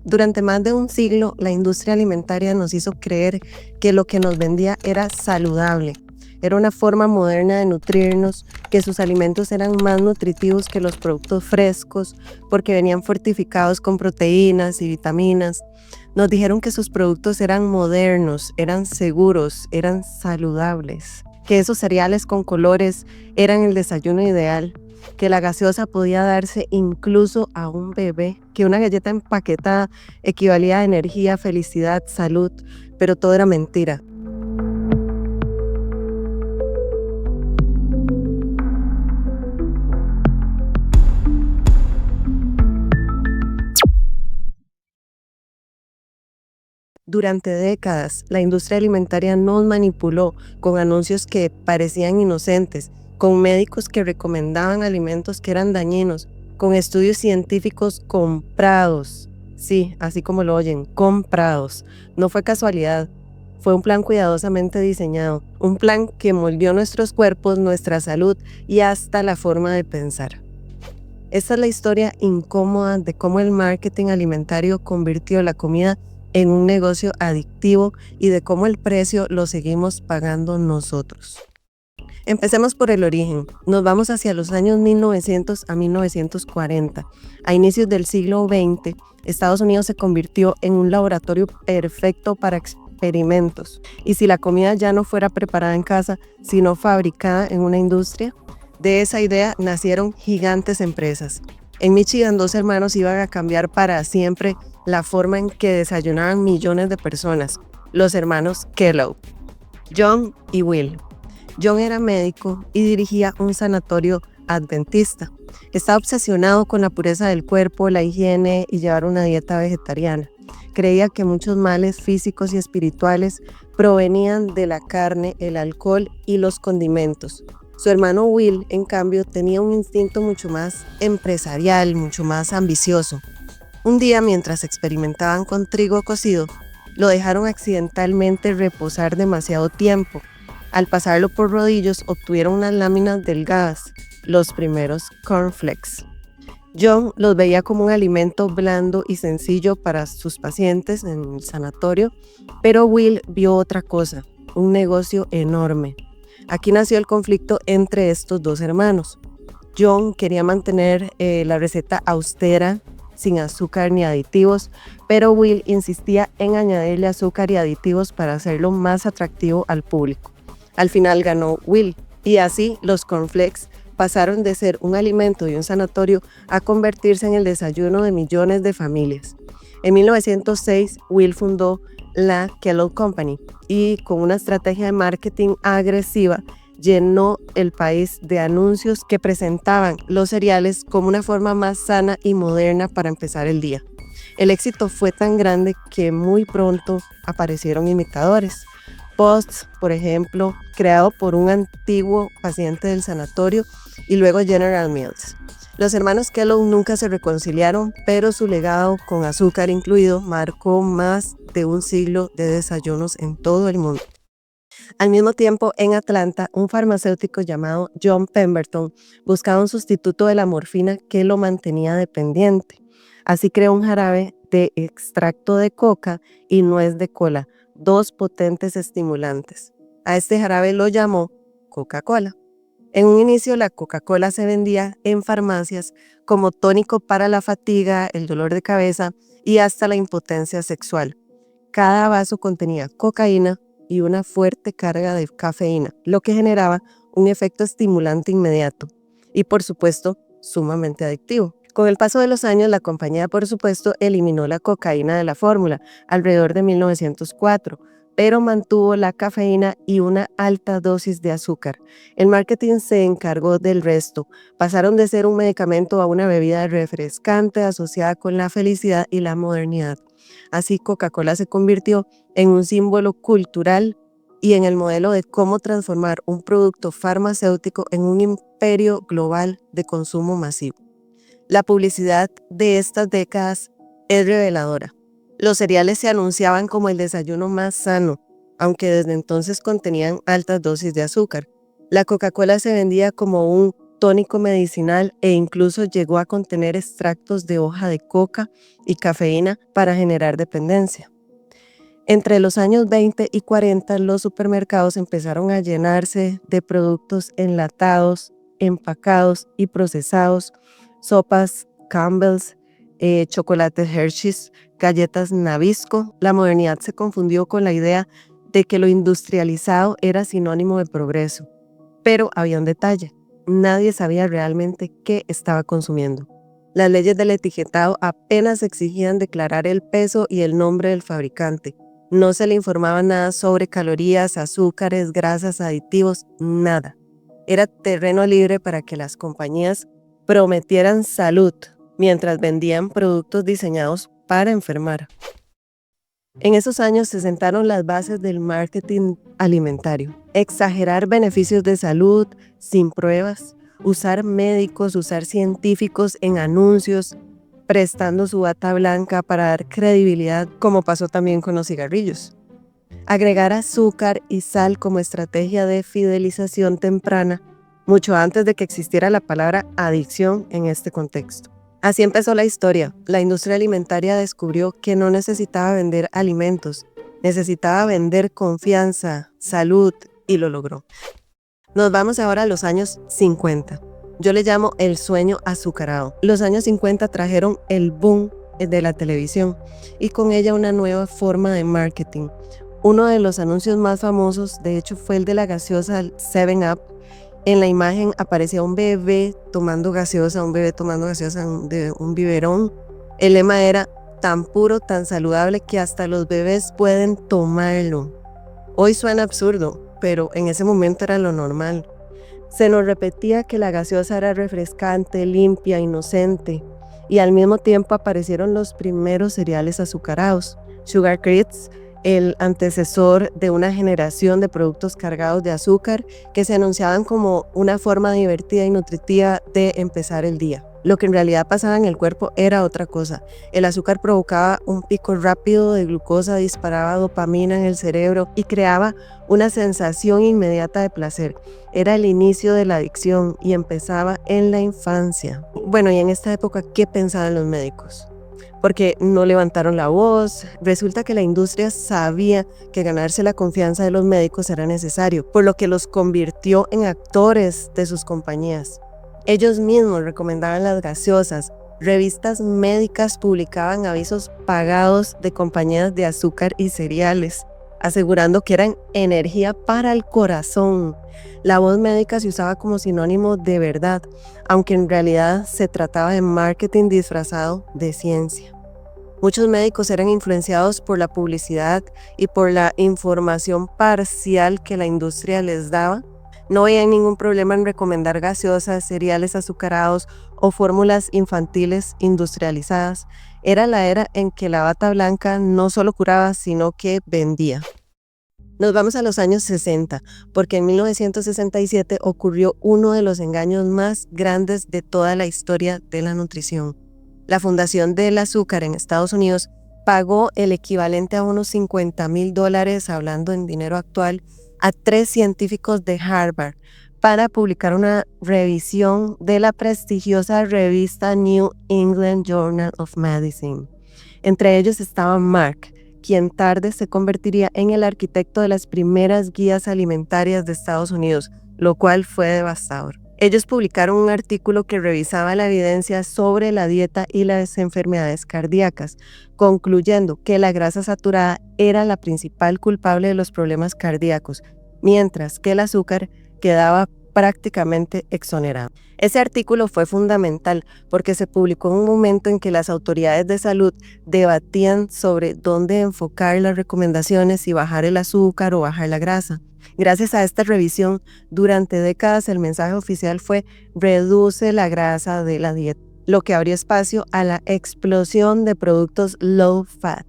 Durante más de un siglo, la industria alimentaria nos hizo creer que lo que nos vendía era saludable. Era una forma moderna de nutrirnos, que sus alimentos eran más nutritivos que los productos frescos, porque venían fortificados con proteínas y vitaminas. Nos dijeron que sus productos eran modernos, eran seguros, eran saludables, que esos cereales con colores eran el desayuno ideal, que la gaseosa podía darse incluso a un bebé, que una galleta empaquetada equivalía a energía, felicidad, salud, pero todo era mentira. Durante décadas, la industria alimentaria nos manipuló con anuncios que parecían inocentes, con médicos que recomendaban alimentos que eran dañinos, con estudios científicos comprados. Sí, así como lo oyen, comprados. No fue casualidad, fue un plan cuidadosamente diseñado, un plan que moldeó nuestros cuerpos, nuestra salud y hasta la forma de pensar. Esta es la historia incómoda de cómo el marketing alimentario convirtió la comida en un negocio adictivo y de cómo el precio lo seguimos pagando nosotros. Empecemos por el origen. Nos vamos hacia los años 1900 a 1940. A inicios del siglo XX, Estados Unidos se convirtió en un laboratorio perfecto para experimentos. Y si la comida ya no fuera preparada en casa, sino fabricada en una industria, de esa idea nacieron gigantes empresas. En Michigan, 2 hermanos iban a cambiar para siempre la forma en que desayunaban millones de personas, los hermanos Kellogg, John y Will. John era médico y dirigía un sanatorio adventista. Estaba obsesionado con la pureza del cuerpo, la higiene y llevar una dieta vegetariana. Creía que muchos males físicos y espirituales provenían de la carne, el alcohol y los condimentos. Su hermano Will, en cambio, tenía un instinto mucho más empresarial, mucho más ambicioso. Un día, mientras experimentaban con trigo cocido, lo dejaron accidentalmente reposar demasiado tiempo. Al pasarlo por rodillos, obtuvieron unas láminas delgadas, los primeros cornflakes. John los veía como un alimento blando y sencillo para sus pacientes en el sanatorio, pero Will vio otra cosa, un negocio enorme. Aquí nació el conflicto entre estos 2 hermanos. John quería mantener la receta austera, sin azúcar ni aditivos, pero Will insistía en añadirle azúcar y aditivos para hacerlo más atractivo al público. Al final ganó Will, y así los cornflakes pasaron de ser un alimento de un sanatorio a convertirse en el desayuno de millones de familias. En 1906, Will fundó la Kellogg Company y con una estrategia de marketing agresiva llenó el país de anuncios que presentaban los cereales como una forma más sana y moderna para empezar el día. El éxito fue tan grande que muy pronto aparecieron imitadores. Post, por ejemplo, creado por un antiguo paciente del sanatorio, y luego General Mills. Los hermanos Kellogg nunca se reconciliaron, pero su legado, con azúcar incluido, marcó más de un siglo de desayunos en todo el mundo. Al mismo tiempo, en Atlanta, un farmacéutico llamado John Pemberton buscaba un sustituto de la morfina que lo mantenía dependiente. Así creó un jarabe de extracto de coca y nuez de cola, 2 potentes estimulantes. A este jarabe lo llamó Coca-Cola. En un inicio, la Coca-Cola se vendía en farmacias como tónico para la fatiga, el dolor de cabeza y hasta la impotencia sexual. Cada vaso contenía cocaína y una fuerte carga de cafeína, lo que generaba un efecto estimulante inmediato y, por supuesto, sumamente adictivo. Con el paso de los años, la compañía, por supuesto, eliminó la cocaína de la fórmula alrededor de 1904, pero mantuvo la cafeína y una alta dosis de azúcar. El marketing se encargó del resto. Pasaron de ser un medicamento a una bebida refrescante asociada con la felicidad y la modernidad. Así, Coca-Cola se convirtió en un símbolo cultural y en el modelo de cómo transformar un producto farmacéutico en un imperio global de consumo masivo. La publicidad de estas décadas es reveladora. Los cereales se anunciaban como el desayuno más sano, aunque desde entonces contenían altas dosis de azúcar. La Coca-Cola se vendía como un tónico medicinal e incluso llegó a contener extractos de hoja de coca y cafeína para generar dependencia. Entre los años 20 y 40, los supermercados empezaron a llenarse de productos enlatados, empacados y procesados, sopas Campbell's, chocolates Hershey's, galletas Nabisco. La modernidad se confundió con la idea de que lo industrializado era sinónimo de progreso. Pero había un detalle: nadie sabía realmente qué estaba consumiendo. Las leyes del etiquetado apenas exigían declarar el peso y el nombre del fabricante. No se le informaba nada sobre calorías, azúcares, grasas, aditivos, nada. Era terreno libre para que las compañías prometieran salud mientras vendían productos diseñados para enfermar. En esos años se sentaron las bases del marketing alimentario. Exagerar beneficios de salud sin pruebas, usar médicos, usar científicos en anuncios, prestando su bata blanca para dar credibilidad, como pasó también con los cigarrillos. Agregar azúcar y sal como estrategia de fidelización temprana, mucho antes de que existiera la palabra adicción en este contexto. Así empezó la historia. La industria alimentaria descubrió que no necesitaba vender alimentos, necesitaba vender confianza, salud, y lo logró. Nos vamos ahora a los años 50. Yo le llamo el sueño azucarado. Los años 50 trajeron el boom de la televisión y con ella una nueva forma de marketing. Uno de los anuncios más famosos, de hecho, fue el de la gaseosa 7-Up. En la imagen aparecía un bebé tomando gaseosa de un biberón. El lema era: tan puro, tan saludable que hasta los bebés pueden tomarlo. Hoy suena absurdo, pero en ese momento era lo normal. Se nos repetía que la gaseosa era refrescante, limpia, inocente, y al mismo tiempo aparecieron los primeros cereales azucarados, Sugar Crisps, el antecesor de una generación de productos cargados de azúcar que se anunciaban como una forma divertida y nutritiva de empezar el día. Lo que en realidad pasaba en el cuerpo era otra cosa. El azúcar provocaba un pico rápido de glucosa, disparaba dopamina en el cerebro y creaba una sensación inmediata de placer. Era el inicio de la adicción y empezaba en la infancia. Bueno, y en esta época, ¿qué pensaban los médicos? Porque no levantaron la voz. Resulta que la industria sabía que ganarse la confianza de los médicos era necesario, por lo que los convirtió en actores de sus compañías. Ellos mismos recomendaban las gaseosas. Revistas médicas publicaban avisos pagados de compañías de azúcar y cereales, asegurando que eran energía para el corazón. La voz médica se usaba como sinónimo de verdad, aunque en realidad se trataba de marketing disfrazado de ciencia. Muchos médicos eran influenciados por la publicidad y por la información parcial que la industria les daba. No veían ningún problema en recomendar gaseosas, cereales azucarados o fórmulas infantiles industrializadas. Era la era en que la bata blanca no solo curaba, sino que vendía. Nos vamos a los años 60, porque en 1967 ocurrió uno de los engaños más grandes de toda la historia de la nutrición. La Fundación del Azúcar en Estados Unidos pagó el equivalente a unos $50,000, hablando en dinero actual, a 3 científicos de Harvard para publicar una revisión de la prestigiosa revista New England Journal of Medicine. Entre ellos estaba Mark, quien tarde se convertiría en el arquitecto de las primeras guías alimentarias de Estados Unidos, lo cual fue devastador. Ellos publicaron un artículo que revisaba la evidencia sobre la dieta y las enfermedades cardíacas, concluyendo que la grasa saturada era la principal culpable de los problemas cardíacos, mientras que el azúcar quedaba prácticamente exonerado. Ese artículo fue fundamental porque se publicó en un momento en que las autoridades de salud debatían sobre dónde enfocar las recomendaciones, si bajar el azúcar o bajar la grasa. Gracias a esta revisión, durante décadas el mensaje oficial fue: reduce la grasa de la dieta, lo que abrió espacio a la explosión de productos low fat,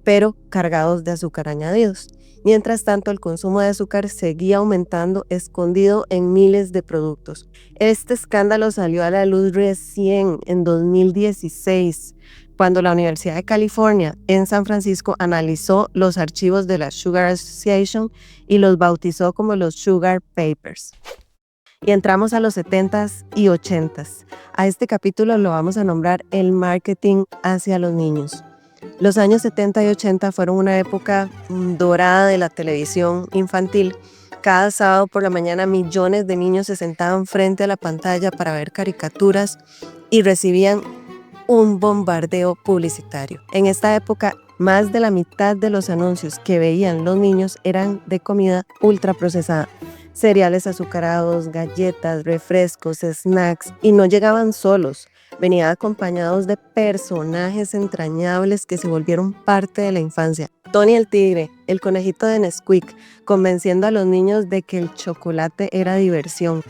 pero cargados de azúcar añadidos. Mientras tanto, el consumo de azúcar seguía aumentando, escondido en miles de productos. Este escándalo salió a la luz recién en 2016, cuando la Universidad de California en San Francisco analizó los archivos de la Sugar Association y los bautizó como los Sugar Papers. Y entramos a los 70s y 80s. A este capítulo lo vamos a nombrar el marketing hacia los niños. Los años 70 y 80 fueron una época dorada de la televisión infantil. Cada sábado por la mañana millones de niños se sentaban frente a la pantalla para ver caricaturas y recibían un bombardeo publicitario. En esta época, más de la mitad de los anuncios que veían los niños eran de comida ultraprocesada. Cereales azucarados, galletas, refrescos, snacks, y no llegaban solos. Venían acompañados de personajes entrañables que se volvieron parte de la infancia. Tony el tigre, el conejito de Nesquik, convenciendo a los niños de que el chocolate era diversión.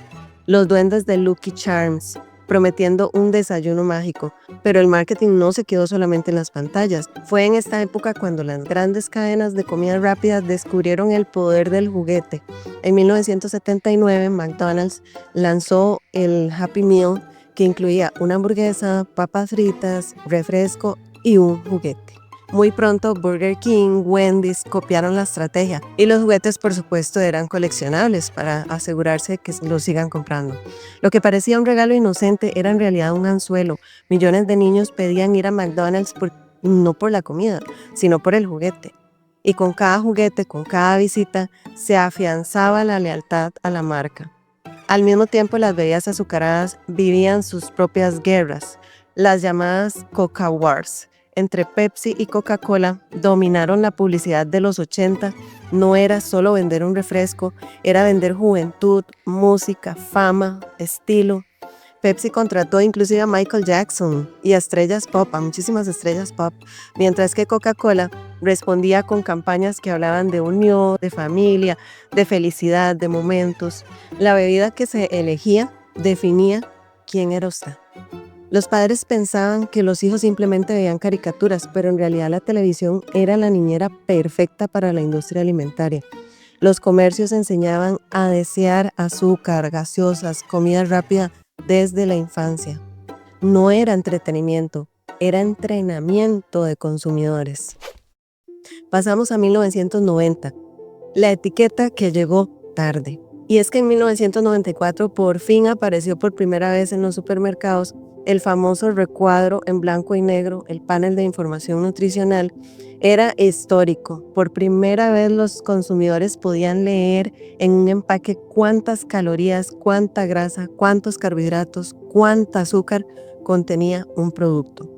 Los duendes de Lucky Charms, prometiendo un desayuno mágico. Pero el marketing no se quedó solamente en las pantallas. Fue en esta época cuando las grandes cadenas de comida rápida descubrieron el poder del juguete. En 1979, McDonald's lanzó el Happy Meal, que incluía una hamburguesa, papas fritas, refresco y un juguete. Muy pronto, Burger King, Wendy's copiaron la estrategia y los juguetes, por supuesto, eran coleccionables para asegurarse que los sigan comprando. Lo que parecía un regalo inocente era en realidad un anzuelo. Millones de niños pedían ir a McDonald's no por la comida, sino por el juguete. Y con cada juguete, con cada visita, se afianzaba la lealtad a la marca. Al mismo tiempo, las bebidas azucaradas vivían sus propias guerras, las llamadas Coca Wars. Entre Pepsi y Coca-Cola dominaron la publicidad de los 80. No era solo vender un refresco, era vender juventud, música, fama, estilo. Pepsi contrató inclusive a Michael Jackson y a estrellas pop, a muchísimas estrellas pop, mientras que Coca-Cola respondía con campañas que hablaban de unión, de familia, de felicidad, de momentos. La bebida que se elegía definía quién era usted. Los padres pensaban que los hijos simplemente veían caricaturas, pero en realidad la televisión era la niñera perfecta para la industria alimentaria. Los comercios enseñaban a desear azúcar, gaseosas, comida rápida desde la infancia. No era entretenimiento, era entrenamiento de consumidores. Pasamos a 1990, la etiqueta que llegó tarde. Y es que en 1994 por fin apareció por primera vez en los supermercados el famoso recuadro en blanco y negro, el panel de información nutricional. Era histórico. Por primera vez los consumidores podían leer en un empaque cuántas calorías, cuánta grasa, cuántos carbohidratos, cuánta azúcar contenía un producto.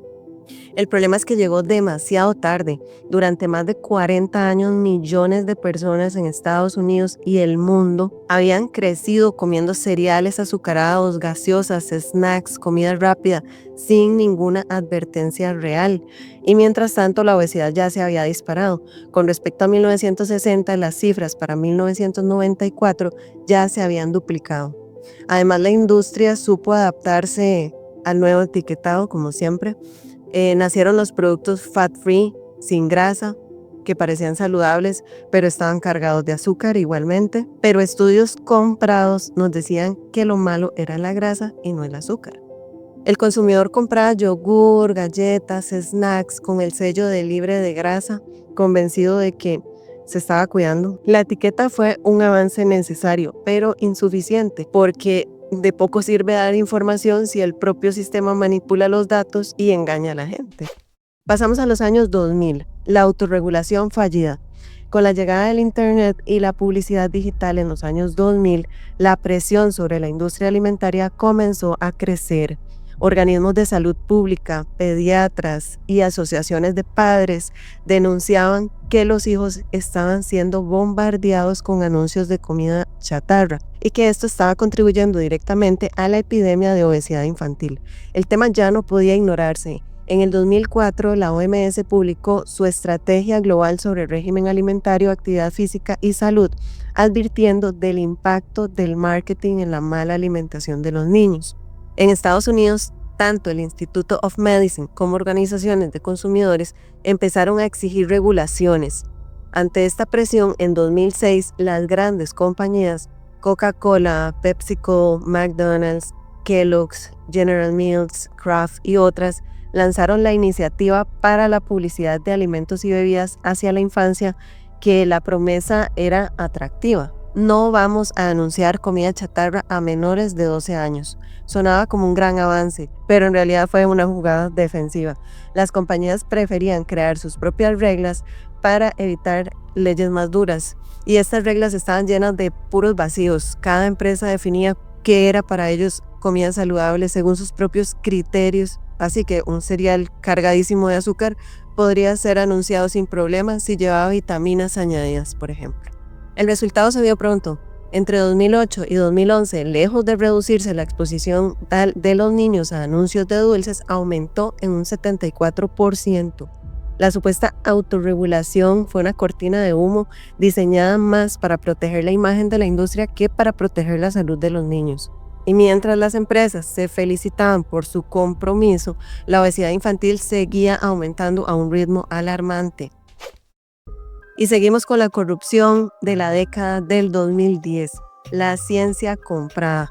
El problema es que llegó demasiado tarde. Durante más de 40 años, millones de personas en Estados Unidos y el mundo habían crecido comiendo cereales azucarados, gaseosas, snacks, comida rápida, sin ninguna advertencia real. Y mientras tanto, la obesidad ya se había disparado. Con respecto a 1960, las cifras para 1994 ya se habían duplicado. Además, la industria supo adaptarse al nuevo etiquetado, como siempre. Nacieron los productos fat-free, sin grasa, que parecían saludables, pero estaban cargados de azúcar igualmente. Pero estudios comprados nos decían que lo malo era la grasa y no el azúcar. El consumidor compraba yogur, galletas, snacks con el sello de libre de grasa, convencido de que se estaba cuidando. La etiqueta fue un avance necesario, pero insuficiente, porque de poco sirve dar información si el propio sistema manipula los datos y engaña a la gente. Pasamos a los años 2000, la autorregulación fallida. Con la llegada del Internet y la publicidad digital en los años 2000, la presión sobre la industria alimentaria comenzó a crecer. Organismos de salud pública, pediatras y asociaciones de padres denunciaban que los hijos estaban siendo bombardeados con anuncios de comida chatarra y que esto estaba contribuyendo directamente a la epidemia de obesidad infantil. El tema ya no podía ignorarse. En el 2004, la OMS publicó su Estrategia Global sobre Régimen Alimentario, Actividad Física y Salud, advirtiendo del impacto del marketing en la mala alimentación de los niños. En Estados Unidos, tanto el Institute of Medicine como organizaciones de consumidores empezaron a exigir regulaciones. Ante esta presión, en 2006, las grandes compañías Coca-Cola, PepsiCo, McDonald's, Kellogg's, General Mills, Kraft y otras lanzaron la iniciativa para la publicidad de alimentos y bebidas hacia la infancia, que la promesa era atractiva. no vamos a anunciar comida chatarra a menores de 12 años. Sonaba como un gran avance, pero en realidad fue una jugada defensiva. Las compañías preferían crear sus propias reglas para evitar leyes más duras. Y estas reglas estaban llenas de puros vacíos. Cada empresa definía qué era para ellos comida saludable según sus propios criterios. Así que un cereal cargadísimo de azúcar podría ser anunciado sin problemas si llevaba vitaminas añadidas, por ejemplo. El resultado se vio pronto. Entre 2008 y 2011, lejos de reducirse la exposición de los niños a anuncios de dulces, aumentó en un 74%. La supuesta autorregulación fue una cortina de humo diseñada más para proteger la imagen de la industria que para proteger la salud de los niños. Y mientras las empresas se felicitaban por su compromiso, la obesidad infantil seguía aumentando a un ritmo alarmante. Y seguimos con la corrupción de la década del 2010, la ciencia comprada.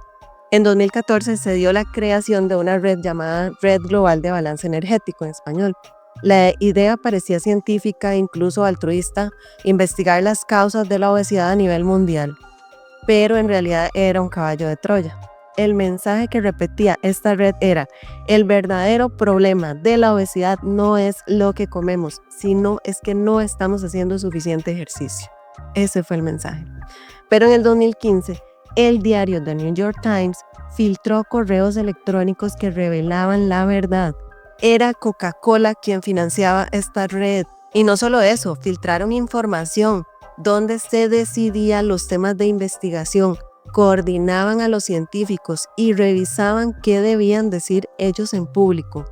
En 2014 se dio la creación de una red llamada Red Global de Balance Energético en español. La idea parecía científica e incluso altruista, investigar las causas de la obesidad a nivel mundial, pero en realidad era un caballo de Troya. El mensaje que repetía esta red era: el verdadero problema de la obesidad no es lo que comemos, sino es que no estamos haciendo suficiente ejercicio. Ese fue el mensaje. Pero en el 2015, el diario The New York Times filtró correos electrónicos que revelaban la verdad. Era Coca-Cola quien financiaba esta red. Y no solo eso, filtraron información donde se decidían los temas de investigación, coordinaban a los científicos y revisaban qué debían decir ellos en público.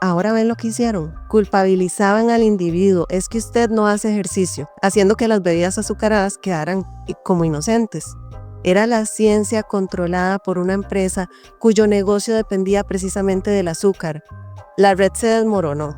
Ahora ven lo que hicieron. Culpabilizaban al individuo. Es que usted no hace ejercicio, haciendo que las bebidas azucaradas quedaran como inocentes. Era la ciencia controlada por una empresa cuyo negocio dependía precisamente del azúcar. La red se desmoronó.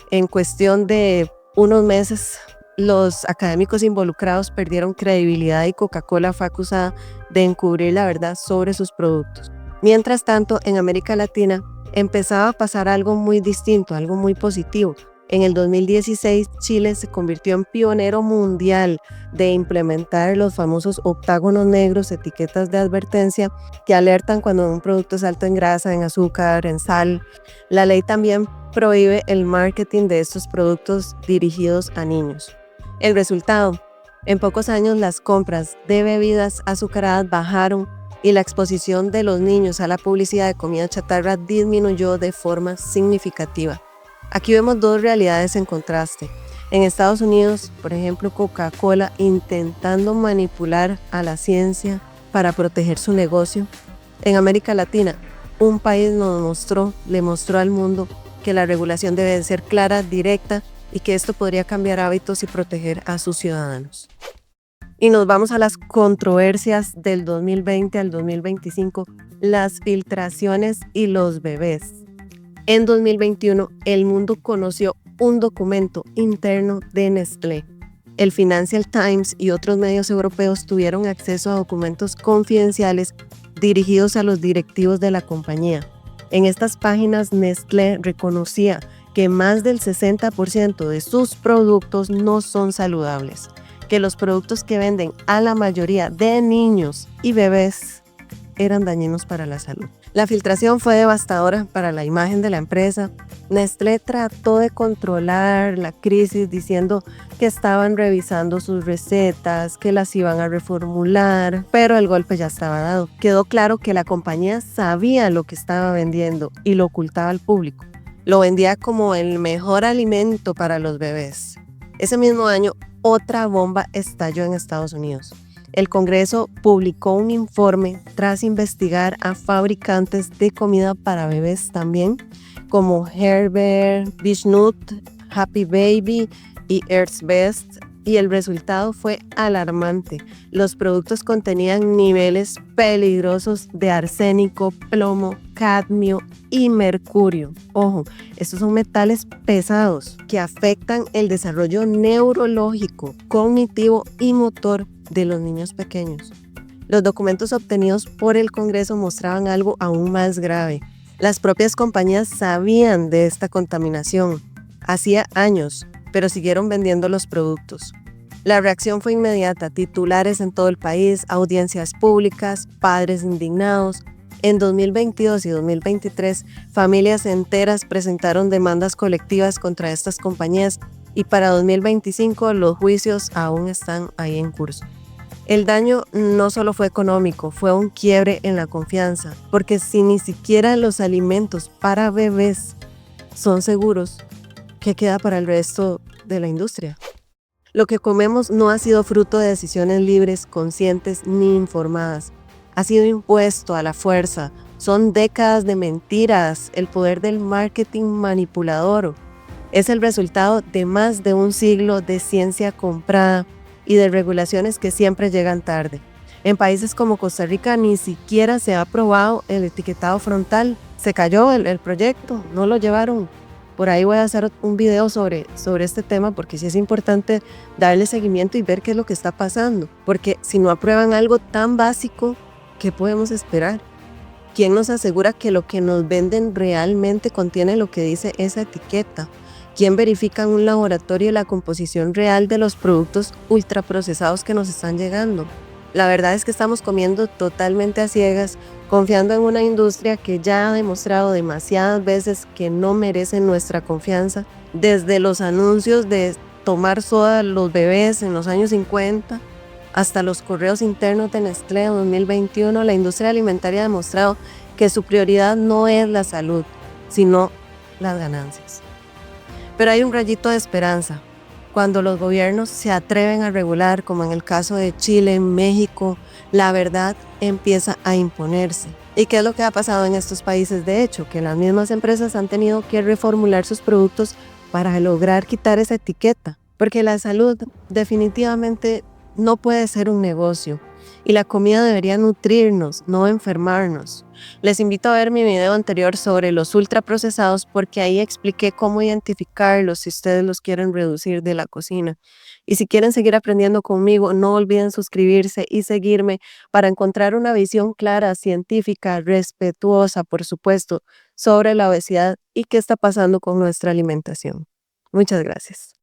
En cuestión de unos meses, los académicos involucrados perdieron credibilidad y Coca-Cola fue acusada de encubrir la verdad sobre sus productos. Mientras tanto, en América Latina empezaba a pasar algo muy distinto, algo muy positivo. En el 2016, Chile se convirtió en pionero mundial de implementar los famosos octágonos negros, etiquetas de advertencia que alertan cuando un producto es alto en grasa, en azúcar, en sal. La ley también prohíbe el marketing de estos productos dirigidos a niños. El resultado: en pocos años las compras de bebidas azucaradas bajaron y la exposición de los niños a la publicidad de comida chatarra disminuyó de forma significativa. Aquí vemos dos realidades en contraste. En Estados Unidos, por ejemplo, Coca-Cola intentando manipular a la ciencia para proteger su negocio. En América Latina, un país le mostró al mundo que la regulación debe ser clara, directa y que esto podría cambiar hábitos y proteger a sus ciudadanos. Y nos vamos a las controversias del 2020 al 2025, las filtraciones y los bebés. En 2021, el mundo conoció un documento interno de Nestlé. El Financial Times y otros medios europeos tuvieron acceso a documentos confidenciales dirigidos a los directivos de la compañía. En estas páginas, Nestlé reconocía que más del 60% de sus productos no son saludables, que los productos que venden a la mayoría de niños y bebés eran dañinos para la salud. La filtración fue devastadora para la imagen de la empresa. Nestlé trató de controlar la crisis diciendo que estaban revisando sus recetas, que las iban a reformular, pero el golpe ya estaba dado. Quedó claro que la compañía sabía lo que estaba vendiendo y lo ocultaba al público. Lo vendía como el mejor alimento para los bebés. Ese mismo año, otra bomba estalló en Estados Unidos. El Congreso publicó un informe tras investigar a fabricantes de comida para bebés también, como Herbert, Bishnut, Happy Baby y Earth's Best, y el resultado fue alarmante. Los productos contenían niveles peligrosos de arsénico, plomo, cadmio y mercurio. Ojo, estos son metales pesados que afectan el desarrollo neurológico, cognitivo y motor de los niños pequeños. Los documentos obtenidos por el Congreso mostraban algo aún más grave. Las propias compañías sabían de esta contaminación hacía años, pero siguieron vendiendo los productos. La reacción fue inmediata, titulares en todo el país, audiencias públicas, padres indignados. En 2022 y 2023, familias enteras presentaron demandas colectivas contra estas compañías y para 2025 los juicios aún están ahí en curso. El daño no solo fue económico, fue un quiebre en la confianza, porque si ni siquiera los alimentos para bebés son seguros, ¿qué queda para el resto de la industria? Lo que comemos no ha sido fruto de decisiones libres, conscientes ni informadas. Ha sido impuesto a la fuerza. Son décadas de mentiras, el poder del marketing manipulador. Es el resultado de más de un siglo de ciencia comprada y de regulaciones que siempre llegan tarde. En países como Costa Rica ni siquiera se ha aprobado el etiquetado frontal. Se cayó el proyecto, no lo llevaron. Por ahí voy a hacer un video sobre este tema porque sí es importante darle seguimiento y ver qué es lo que está pasando. Porque si no aprueban algo tan básico, ¿qué podemos esperar? ¿Quién nos asegura que lo que nos venden realmente contiene lo que dice esa etiqueta? ¿Quién verifica en un laboratorio la composición real de los productos ultraprocesados que nos están llegando? La verdad es que estamos comiendo totalmente a ciegas, confiando en una industria que ya ha demostrado demasiadas veces que no merece nuestra confianza, desde los anuncios de tomar soda a los bebés en los años 50 hasta los correos internos de Nestlé en 2021, la industria alimentaria ha demostrado que su prioridad no es la salud, sino las ganancias. Pero hay un rayito de esperanza. Cuando los gobiernos se atreven a regular, como en el caso de Chile, México, la verdad empieza a imponerse. ¿Y qué es lo que ha pasado en estos países? De hecho, que las mismas empresas han tenido que reformular sus productos para lograr quitar esa etiqueta. Porque la salud definitivamente no puede ser un negocio. Y la comida debería nutrirnos, no enfermarnos. Les invito a ver mi video anterior sobre los ultraprocesados porque ahí expliqué cómo identificarlos si ustedes los quieren reducir de la cocina. Y si quieren seguir aprendiendo conmigo, no olviden suscribirse y seguirme para encontrar una visión clara, científica, respetuosa, por supuesto, sobre la obesidad y qué está pasando con nuestra alimentación. Muchas gracias.